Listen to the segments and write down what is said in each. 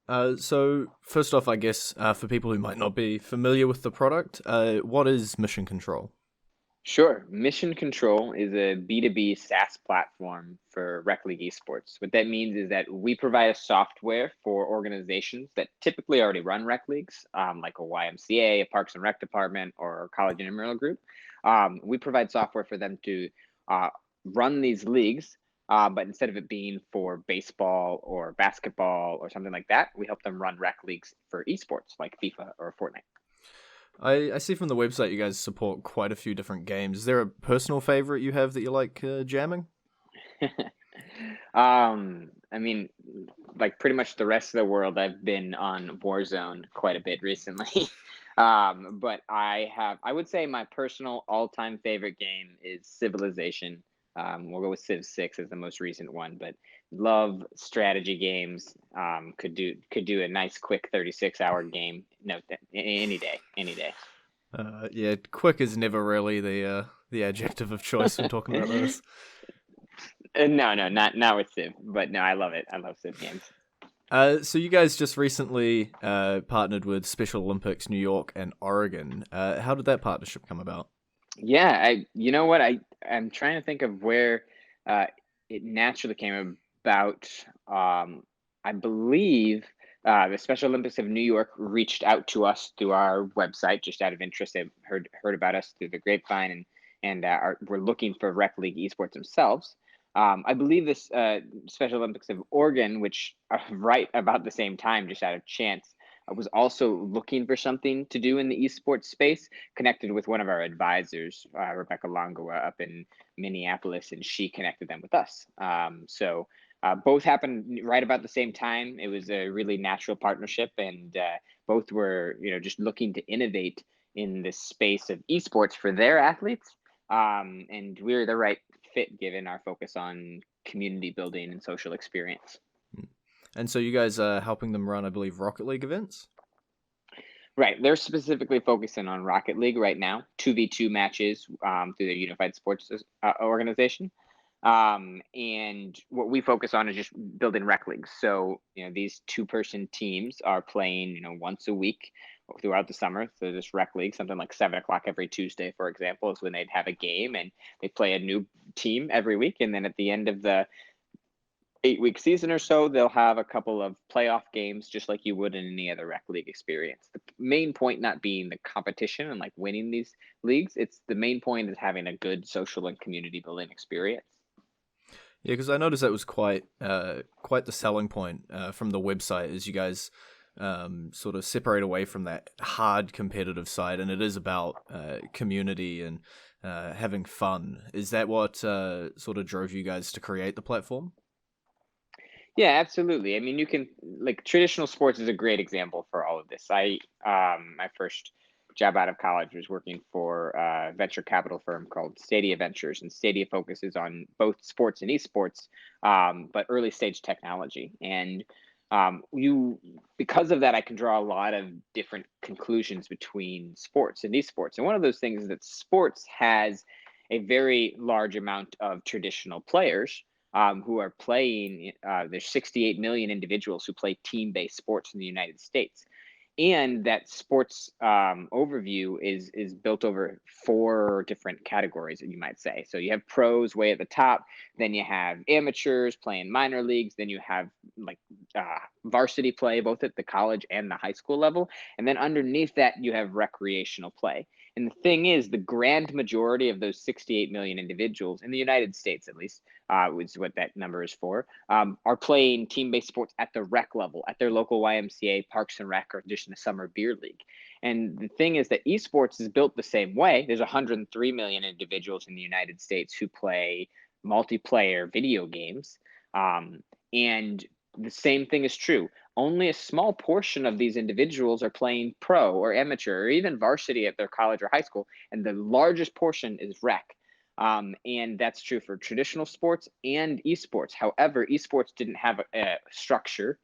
So first off, I guess for people who might not be familiar with the product, what is Mission Control? Sure. Mission Control is a B2B SaaS platform for Rec League esports. What that means is that we provide a software for organizations that typically already run rec leagues, like a YMCA, a Parks and Rec department, or a college intramural group. We provide software for them to uh, run these leagues, but instead of it being for baseball or basketball or something like that, we help them run rec leagues for esports like FIFA or Fortnite. I see from the website you guys support quite a few different games. Is there a personal favorite you have that you like jamming? I mean, like pretty much the rest of the world, I've been on Warzone quite a bit recently. But I would say my personal all-time favorite game is Civilization. We'll go with Civ 6 as the most recent one, but love strategy games. Could do a nice quick 36-hour game. No, any day, any day. Yeah, quick is never really the adjective of choice when talking about those. No, no, not with Civ, but no, I love it. I love Civ games. So you guys just recently partnered with Special Olympics New York and Oregon. How did that partnership come about? Yeah, you know what, I'm trying to think of where uh, it naturally came about. I believe the Special Olympics of New York reached out to us through our website just out of interest. They heard about us through the grapevine and were looking for rec league esports themselves. I believe this Special Olympics of Oregon, which are right about the same time, just out of chance, was also looking for something to do in the esports space, connected with one of our advisors, Rebecca Longoa, up in Minneapolis, and she connected them with us. So both happened right about the same time. It was a really natural partnership, and both were, just looking to innovate in this space of esports for their athletes. And we're the right fit given our focus on community building and social experience. And so you guys are helping them run, I believe, Rocket League events. Right. They're specifically focusing on Rocket League right now, 2v2 matches through the Unified Sports organization. And what we focus on is just building rec leagues. So, these two-person teams are playing, once a week throughout the summer. So this rec league, something like 7 o'clock every Tuesday, for example, is when they'd have a game, and they play a new team every week. And then at the end of the 8-week season or so, they'll have a couple of playoff games just like you would in any other rec league experience. The main point not being the competition and like winning these leagues, it's the main point is having a good social and community building experience. Yeah, because I noticed that was quite the selling point from the website, is you guys sort of separate away from that hard competitive side, and it is about community and having fun. Is that what sort of drove you guys to create the platform? Yeah, absolutely. I mean, you can like traditional sports is a great example for all of this. My first job out of college was working for a venture capital firm called Stadia Ventures, and Stadia focuses on both sports and esports, but early stage technology. And you because of that, I can draw a lot of different conclusions between sports and esports. And one of those things is that sports has a very large amount of traditional players who are playing. There's 68 million individuals who play team-based sports in the United States, and that sports overview is built over four different categories, you might say. So you have pros way at the top, then you have amateurs playing minor leagues, then you have like varsity play both at the college and the high school level, and then underneath that you have recreational play. And the thing is, the grand majority of those 68 million individuals in the United States, at least, is what that number is for, are playing team-based sports at the rec level, at their local YMCA, Parks and Rec, or just in a summer beer league. And the thing is that esports is built the same way. There's 103 million individuals in the United States who play multiplayer video games, and the same thing is true. Only a small portion of these individuals are playing pro or amateur or even varsity at their college or high school, and the largest portion is rec. And that's true for traditional sports and esports. However, esports didn't have a structure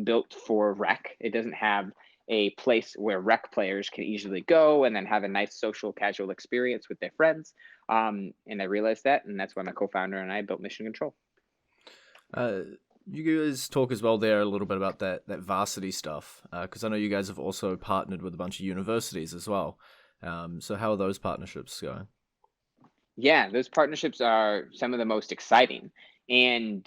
built for rec. It doesn't have a place where rec players can easily go and then have a nice social casual experience with their friends. And I realized that, and that's why my co-founder and I built Mission Control. Uh, You guys talk as well there a little bit about that varsity stuff, because I know you guys have also partnered with a bunch of universities as well. So how are those partnerships going? Yeah, those partnerships are some of the most exciting. And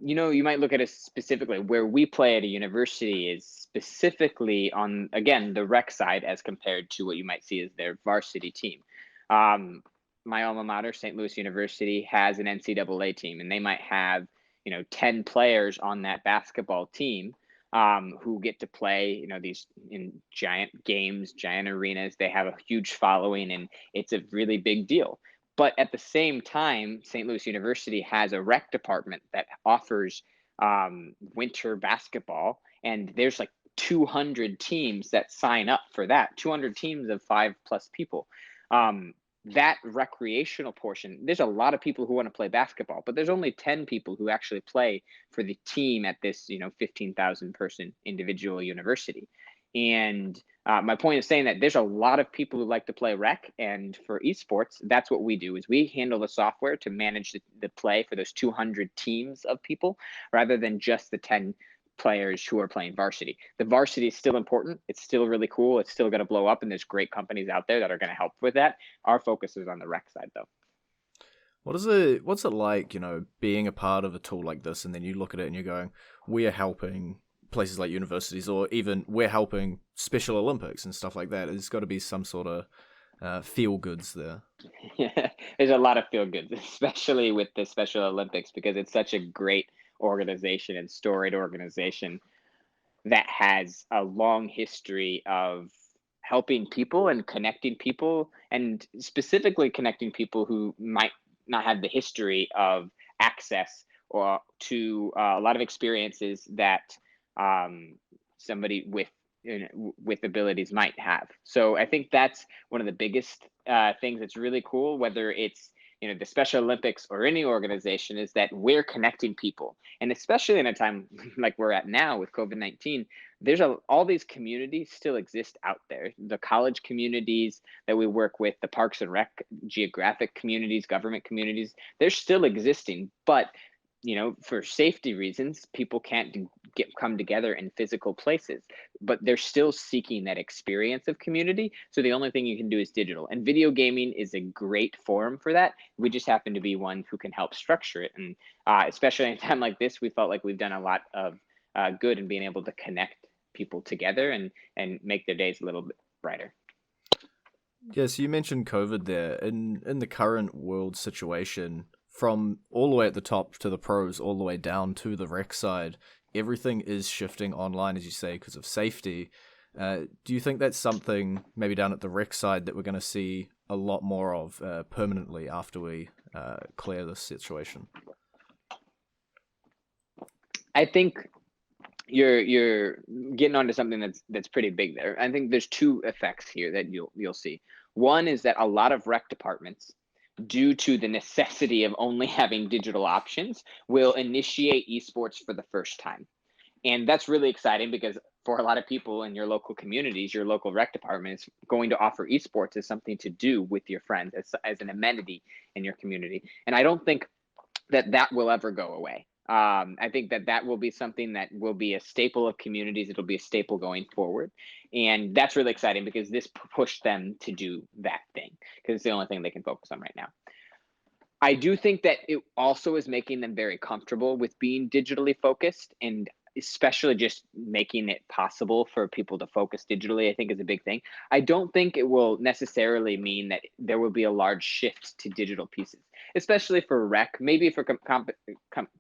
you might look at it specifically where we play at a university is specifically on, again, the rec side as compared to what you might see as their varsity team. Um, my alma mater, St. Louis University, has an NCAA team, and they might have 10 players on that basketball team, who get to play, these in giant games, giant arenas. They have a huge following, and it's a really big deal. But at the same time, St. Louis University has a rec department that offers winter basketball, and there's like 200 teams that sign up for that. 200 teams of 5+ people. Um, that recreational portion, there's a lot of people who want to play basketball, but there's only 10 people who actually play for the team at this 15,000 person individual university. And my point is saying that there's a lot of people who like to play rec, and for esports, that's what we do: is we handle the software to manage the play for those 200 teams of people, rather than just the 10 players who are playing varsity. The varsity is still important. It's still really cool. It's still going to blow up, and there's great companies out there that are going to help with that. Our focus is on the rec side, though. What's it like, being a part of a tool like this, and then you look at it and you're going, we're helping places like universities, or even we're helping Special Olympics and stuff like that. There's got to be some sort of feel goods there. Yeah, there's a lot of feel goods, especially with the Special Olympics, because it's such a great organization and storied organization that has a long history of helping people and connecting people, and specifically connecting people who might not have the history of access or to a lot of experiences that somebody with abilities might have. So I think that's one of the biggest things that's really cool, whether it's the Special Olympics or any organization, is that we're connecting people. And especially in a time like we're at now with COVID-19, there's all these communities still exist out there. The college communities that we work with, the Parks and Rec geographic communities, government communities, they're still existing. But for safety reasons, people can't come together in physical places, but they're still seeking that experience of community. So the only thing you can do is digital, and video gaming is a great forum for that. We just happen to be one who can help structure it. And especially in a time like this, we felt like we've done a lot of good in being able to connect people together and make their days a little bit brighter. Yeah, so you mentioned COVID there. In the current world situation, from all the way at the top to the pros, all the way down to the rec side, everything is shifting online, as you say, because of safety. Do you think that's something maybe down at the rec side that we're going to see a lot more of permanently after we clear this situation? I think you're getting onto something that's pretty big there. I think there's two effects here that you'll see. One is that a lot of rec departments, due to the necessity of only having digital options, will initiate esports for the first time. And that's really exciting, because for a lot of people in your local communities, your local rec department is going to offer esports as something to do with your friends, as an amenity in your community. And I don't think that will ever go away. I think that will be something that will be a staple of communities. It'll be a staple going forward. And that's really exciting, because this pushed them to do that thing, because it's the only thing they can focus on right now. I do think that it also is making them very comfortable with being digitally focused, and especially just making it possible for people to focus digitally, I think, is a big thing. I don't think it will necessarily mean that there will be a large shift to digital pieces, especially for rec, maybe for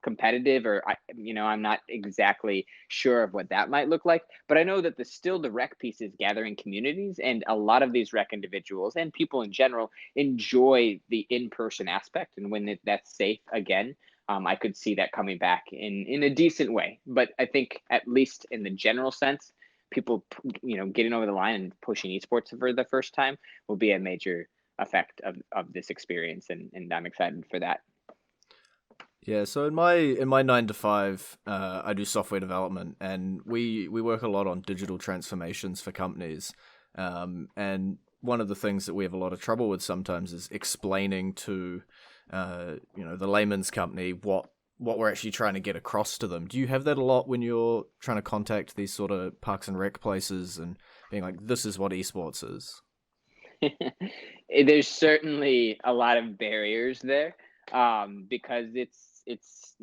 competitive, or I'm not exactly sure of what that might look like. But I know that the rec piece is gathering communities, and a lot of these rec individuals and people in general enjoy the in-person aspect. And when that's safe again, I could see that coming back in a decent way. But I think, at least in the general sense, people, getting over the line and pushing esports for the first time will be a major effect of this experience, and I'm excited for that. Yeah, so in my 9 to 5, I do software development, and we work a lot on digital transformations for companies. And one of the things that we have a lot of trouble with sometimes is explaining to the layman's company what what we're actually trying to get across to them. Do you have that a lot when you're trying to contact these sort of parks and rec places and being like, this is what esports is? There's certainly a lot of barriers there, because it's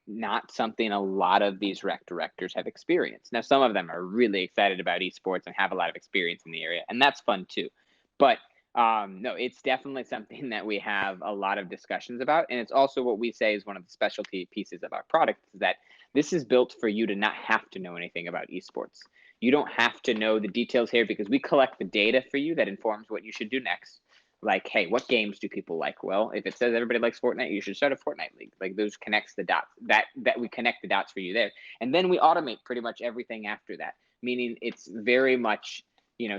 not something a lot of these rec directors have experienced. Now, some of them are really excited about esports and have a lot of experience in the area, and that's fun too. But no, it's definitely something that we have a lot of discussions about, and it's also what we say is one of the specialty pieces of our product is that this is built for you to not have to know anything about esports. You don't have to know the details here because we collect the data for you that informs what you should do next. Like, hey, what games do people like? Well, if it says everybody likes Fortnite, you should start a Fortnite league. Like those connects the dots. That we connect the dots for you there, and then we automate pretty much everything after that. Meaning, it's very much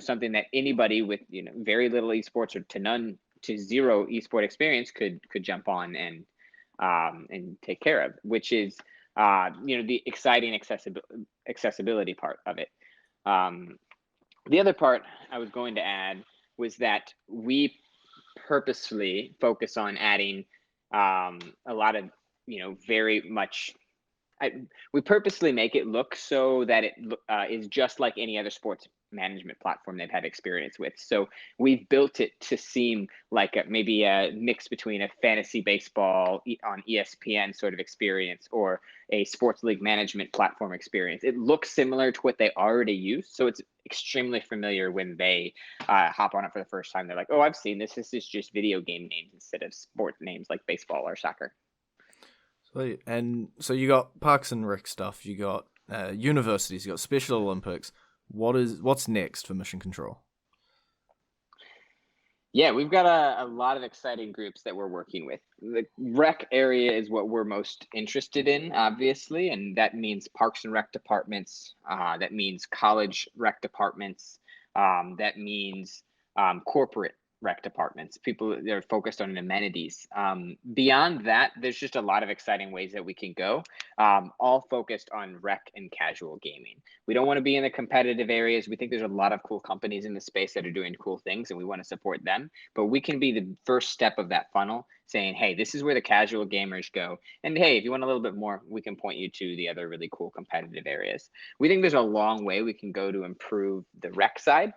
something that anybody with very little esports or to none to zero esport experience could jump on and take care of, which is the exciting accessibility part of it. The other part I was going to add was that we purposefully focus on adding a lot of very much we purposely make it look so that it is just like any other sports management platform they've had experience with. So we've built it to seem like maybe a mix between a fantasy baseball on ESPN sort of experience or a sports league management platform experience. It looks similar to what they already use. So it's extremely familiar when they hop on it for the first time. They're like, oh, I've seen this. This is just video game names instead of sport names like baseball or soccer. And so you got Parks and Rec stuff, you got universities, you got Special Olympics. What's next for Mission Control? Yeah, we've got a lot of exciting groups that we're working with. The rec area is what we're most interested in, obviously, and that means parks and rec departments. That means college rec departments. That means corporate rec departments, people that are focused on amenities. Beyond that, there's just a lot of exciting ways that we can go, all focused on rec and casual gaming. We don't want to be in the competitive areas. We think there's a lot of cool companies in the space that are doing cool things and we want to support them, but we can be the first step of that funnel saying, hey, this is where the casual gamers go. And hey, if you want a little bit more, we can point you to the other really cool competitive areas. We think there's a long way we can go to improve the rec side.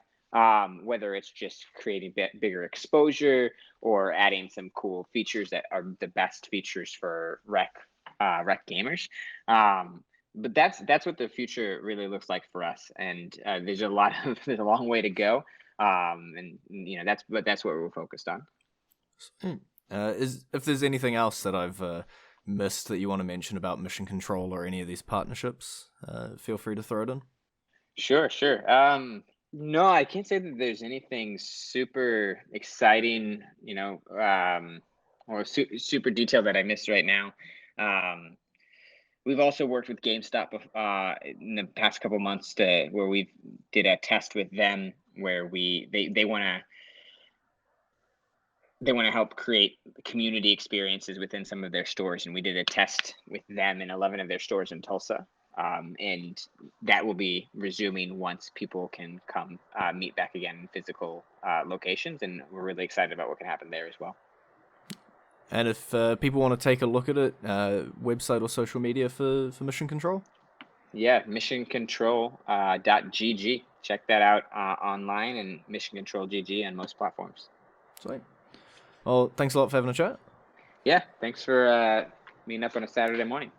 Whether it's just creating bigger exposure or adding some cool features that are the best features for rec gamers. But that's what the future really looks like for us. And there's a long way to go. And that's what we're focused on. If there's anything else that I've missed that you want to mention about Mission Control or any of these partnerships, feel free to throw it in. Sure. No, I can't say that there's anything super exciting, or super detailed that I missed right now. We've also worked with GameStop in the past couple months where we did a test with them where they want to help create community experiences within some of their stores, and we did a test with them in 11 of their stores in Tulsa. And that will be resuming once people can come meet back again in physical locations, and we're really excited about what can happen there as well. And if people want to take a look at it, website or social media for Mission Control? Yeah, missioncontrol.gg. Check that out online, and Mission Control GG on most platforms. Sweet. Well, thanks a lot for having a chat. Yeah, thanks for meeting up on a Saturday morning.